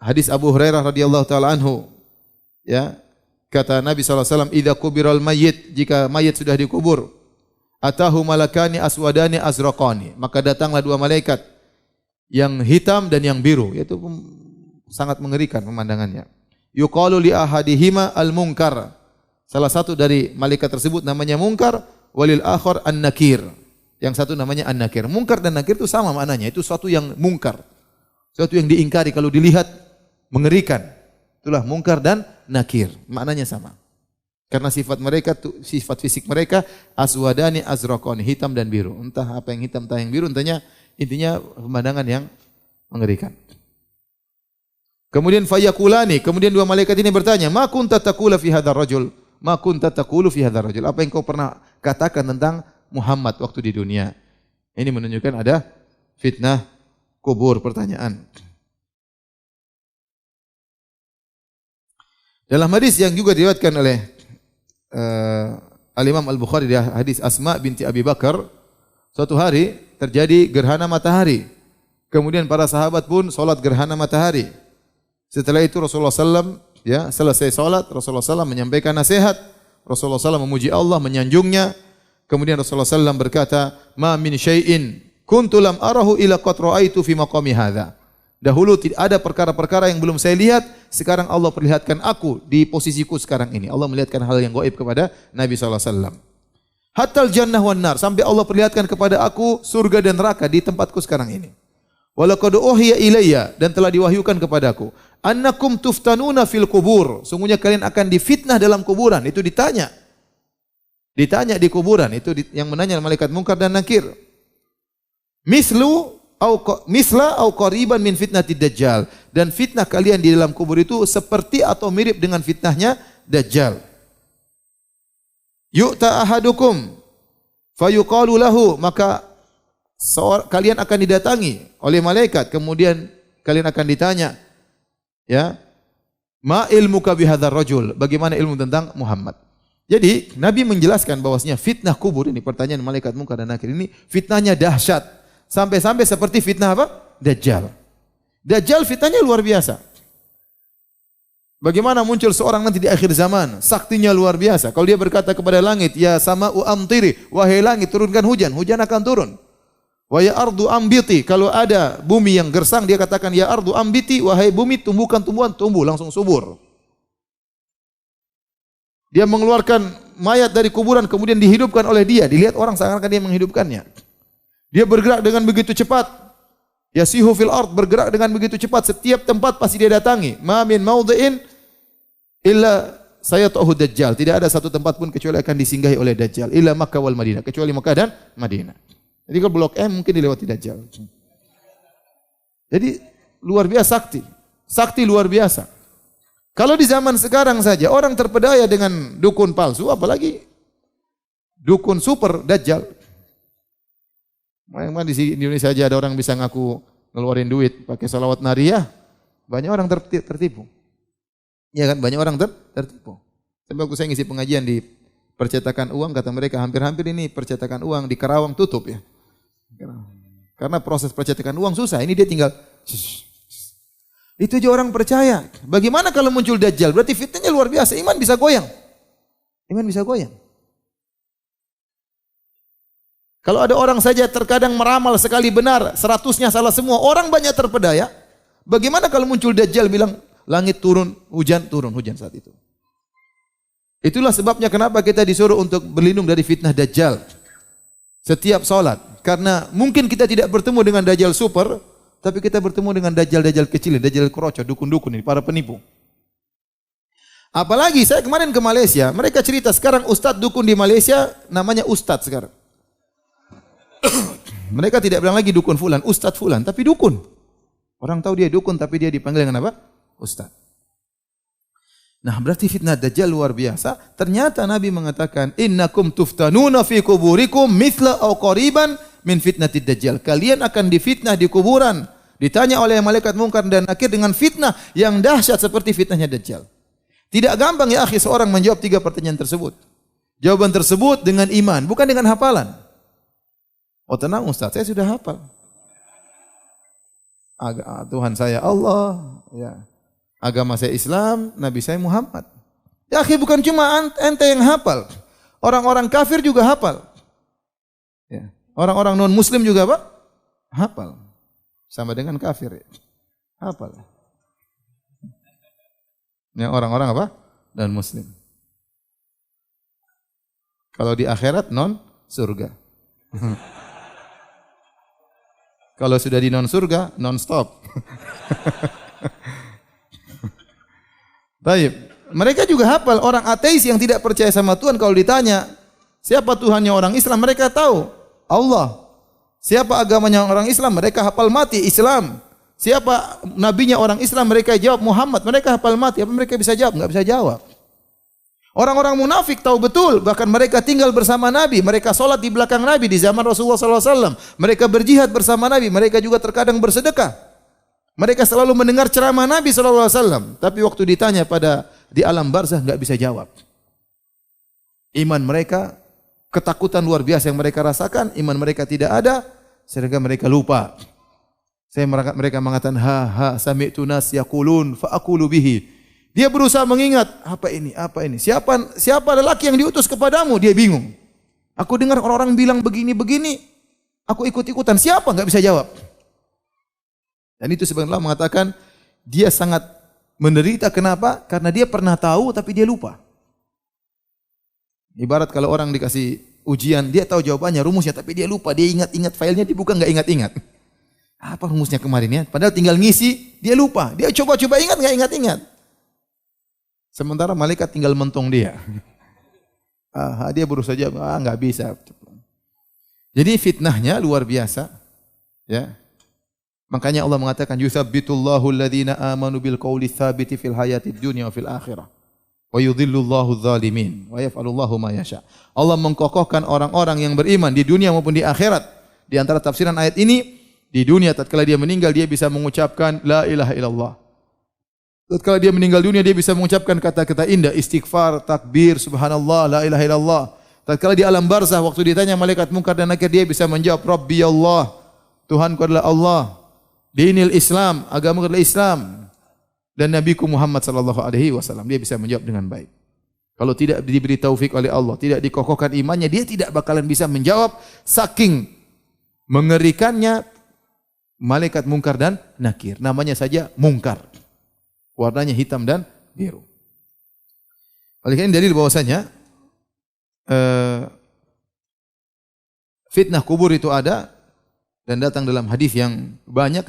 hadis Abu Hurairah radhiyallahu taala anhu, ya, kata Nabi SAW, idza kubiral mayyit, jika mayit sudah dikubur, atahu malakani aswadani azraqani, maka datanglah dua malaikat yang hitam dan yang biru, yaitu sangat mengerikan pemandangannya. Yuqalu li ahadihima al-munkar, salah satu dari malaikat tersebut namanya Munkar, walil akhar an-nakir, yang satu namanya an-nakir. Munkar dan nakir itu sama maknanya, itu suatu yang mungkar, suatu yang diingkari kalau dilihat mengerikan. Itulah munkar dan nakir, maknanya sama. Karena sifat mereka, sifat fisik mereka aswadani azraqani, hitam dan biru. Entah apa yang hitam, entah yang biru, intinya pemandangan yang mengerikan. Kemudian fayakulani, kemudian dua malaikat ini bertanya, ma kunta taqulu fi hadzal rajul? Ma kunta taqulu fi hadzal rajul? Apa yang kau pernah katakan tentang Muhammad waktu di dunia? Ini menunjukkan ada fitnah kubur, pertanyaan. Dalam hadis yang juga diriwayatkan oleh Al-Imam Al-Bukhari, di hadis Asma binti Abi Bakar, suatu hari terjadi gerhana matahari. Kemudian para sahabat pun salat gerhana matahari. Setelah itu Rasulullah SAW, ya, selesai salat, Rasulullah SAW menyampaikan nasihat. Rasulullah SAW memuji Allah, menyanjungnya. Kemudian Rasulullah SAW berkata, ma min syai'in kuntu lam arahu ila qad ra'aitu fi maqami hadza. Dahulu tidak ada perkara-perkara yang belum saya lihat, sekarang Allah perlihatkan aku di posisiku sekarang ini. Allah melihatkan hal yang gaib kepada Nabi SAW. Hatta al-jannah wan nar, sampai Allah perlihatkan kepada aku surga dan neraka di tempatku sekarang ini. Walaqad uhiya ilayya, dan telah diwahyukan kepadaku, annakum tuftanuna fil kubur, sungguhnya kalian akan difitnah dalam kuburan. Itu ditanya di kuburan, itu yang menanya malaikat Munkar dan Nakir. Misla au qariban min fitnatid dajjal, dan fitnah kalian di dalam kubur itu seperti atau mirip dengan fitnahnya Dajjal. Yu'ta ahadukum fayuqalu lahu, maka kalian akan didatangi oleh malaikat, kemudian kalian akan ditanya, ya, ma ilmuka bihadzal rajul, bagaimana ilmu tentang Muhammad. Jadi Nabi menjelaskan bahwasanya fitnah kubur ini, pertanyaan malaikat Munkar dan Nakir ini, fitnahnya dahsyat. Sampai-sampai seperti fitnah apa? Dajjal. Dajjal fitnahnya luar biasa. Bagaimana muncul seorang nanti di akhir zaman, saktinya luar biasa. Kalau dia berkata kepada langit, ya sama'u amtiri, wahai langit turunkan hujan, hujan akan turun. Wa ya ardu ambiti, kalau ada bumi yang gersang, dia katakan ya ardu ambiti, wahai bumi tumbuhkan tumbuhan, tumbuh langsung subur. Dia mengeluarkan mayat dari kuburan kemudian dihidupkan oleh dia, dilihat orang seakan-akan dia menghidupkannya. Dia bergerak dengan begitu cepat. Yasihu fil ard, bergerak dengan begitu cepat, setiap tempat pasti dia datangi. Ma min maudhi'in illa sayatuhu dajjal. Tidak ada satu tempat pun kecuali akan disinggahi oleh Dajjal. Illa Makkah wal Madinah, kecuali Makkah dan Madinah. Jadi kalau blok M mungkin dilewati Dajjal. Jadi luar biasa sakti. Sakti luar biasa. Kalau di zaman sekarang saja orang terpedaya dengan dukun palsu, apalagi dukun super Dajjal. Memang di Indonesia saja ada orang bisa ngaku ngeluarin duit pakai salawat nariyah, banyak orang tertipu. Ya kan, banyak orang tertipu. Sampai waktu saya ngisi pengajian di percetakan uang, kata mereka hampir-hampir ini percetakan uang di Karawang tutup ya. Karena proses percetakan uang susah. Ini dia tinggal itu aja orang percaya. Bagaimana kalau muncul Dajjal? Berarti fitnahnya luar biasa. Iman bisa goyang. Iman bisa goyang. Kalau ada orang saja terkadang meramal sekali benar, 100-nya salah semua, orang banyak terpedaya. Bagaimana kalau muncul Dajjal bilang langit turun, hujan saat itu. Itulah sebabnya kenapa kita disuruh untuk berlindung dari fitnah Dajjal setiap salat. Karena mungkin kita tidak bertemu dengan Dajjal super, tapi kita bertemu dengan Dajjal-Dajjal kecil, Dajjal kroco, dukun-dukun ini, para penipu. Apalagi saya kemarin ke Malaysia, mereka cerita sekarang ustadz dukun di Malaysia namanya ustadz sekarang. Mereka tidak bilang lagi dukun fulan, ustadz fulan, tapi dukun. Orang tahu dia dukun, tapi dia dipanggil dengan apa? Ustadz. Nah, berarti fitnah Dajjal luar biasa. Ternyata Nabi mengatakan, innakum tuftanuna fi kuburikum mithla aw qariban min fitnatid Dajjal. Kalian akan difitnah di kuburan. Ditanya oleh malaikat Munkar dan Nakir dengan fitnah yang dahsyat seperti fitnahnya Dajjal. Tidak gampang ya akhi seorang menjawab 3 pertanyaan tersebut. Jawaban tersebut dengan iman, bukan dengan hafalan. Oh tenang Ustaz, saya sudah hafal. Tuhan saya Allah, ya. Agama saya Islam, Nabi saya Muhammad. Ya akhi, bukan cuma ente yang hafal. Orang-orang kafir juga hafal. Ya. Orang-orang non-muslim juga apa? Hafal. Sama dengan kafir. Ya. Hafal. Ya, orang-orang apa? Non-muslim. Kalau di akhirat non surga. Kalau sudah di non surga, non stop. Baik. Mereka juga hafal. Orang ateis yang tidak percaya sama Tuhan kalau ditanya, siapa Tuhannya orang Islam? Mereka tahu. Allah. Siapa agamanya orang Islam? Mereka hafal mati Islam. Siapa nabinya orang Islam? Mereka jawab Muhammad. Mereka hafal mati. Apa mereka bisa jawab? Enggak bisa jawab. Orang-orang munafik tahu betul, bahkan mereka tinggal bersama Nabi, mereka sholat di belakang Nabi di zaman Rasulullah SAW, mereka berjihad bersama Nabi, mereka juga terkadang bersedekah, mereka selalu mendengar ceramah Nabi SAW, tapi waktu ditanya di alam barzah nggak bisa jawab. Iman mereka, ketakutan luar biasa yang mereka rasakan, iman mereka tidak ada, sehingga mereka lupa. Mereka mengatakan, sami'tu nas yaqulun fa aqulu bihi. Dia berusaha mengingat, apa ini? Siapa lelaki yang diutus kepadamu? Dia bingung. Aku dengar orang-orang bilang begini-begini, aku ikut-ikutan. Siapa? Enggak bisa jawab. Dan itu sebenarnya Allah mengatakan, dia sangat menderita. Kenapa? Karena dia pernah tahu tapi dia lupa. Ibarat kalau orang dikasih ujian, dia tahu jawabannya, rumusnya, tapi dia lupa. Dia ingat-ingat filenya, dibuka enggak ingat-ingat. Apa rumusnya kemarin ya? Padahal tinggal ngisi, dia lupa. Dia coba-coba ingat, enggak ingat-ingat. Sementara malaikat tinggal mentong dia. Dia berusaha jawab, enggak bisa. Jadi fitnahnya luar biasa. Ya. Makanya Allah mengatakan yutsabbitullahu alladhina amanu bil qawli tsabiti fil hayatid dunya wa fil akhirah. Wa yudhillullahu adh-dhalimin wa yaf'alullahu ma yasha. Allah mengkokohkan orang-orang yang beriman di dunia maupun di akhirat. Di antara tafsiran ayat ini, di dunia tatkala dia meninggal dia bisa mengucapkan la ilaha illallah. Tatkala dia meninggal dunia dia bisa mengucapkan kata-kata indah, istighfar, takbir, subhanallah, la ilaha illallah. Tatkala di alam barzah waktu ditanya malaikat munkar dan nakir dia bisa menjawab Rabbi Allah, Tuhanku adalah Allah. Dinil Islam, agama adalah Islam. Dan Nabiku Muhammad sallallahu alaihi wasallam, dia bisa menjawab dengan baik. Kalau tidak diberi taufik oleh Allah, tidak dikokohkan imannya, dia tidak bakalan bisa menjawab saking mengerikannya malaikat munkar dan nakir. Namanya saja munkar. Warnanya hitam dan biru. Oleh karena dalil bahwasanya fitnah kubur itu ada dan datang dalam hadis yang banyak.